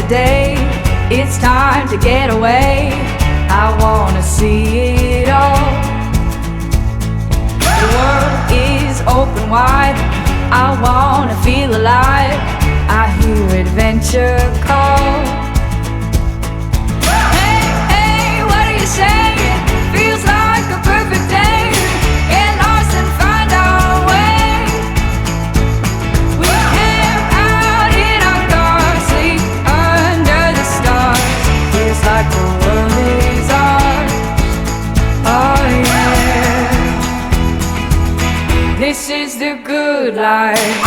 the day. It's time to get away. I wanna see it all. The world is open wide. I wanna feel alive. I hear adventure call. Hey, hey, what are you saying? Feels like a perfect day. Get lost and find our way. We camp out in our cars, sleep under the stars. Feels like the world is ours. Oh yeah. This is the good life.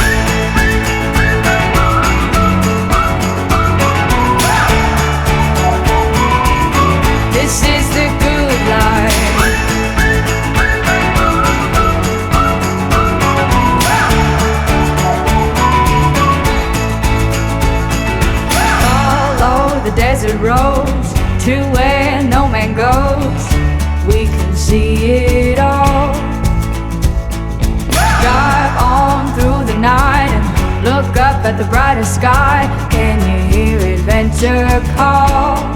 This is the good life. Follow the desert roads to where no man goes. We can see it all. Drive on through the night and look up at the brightest sky. Can you hear adventure call?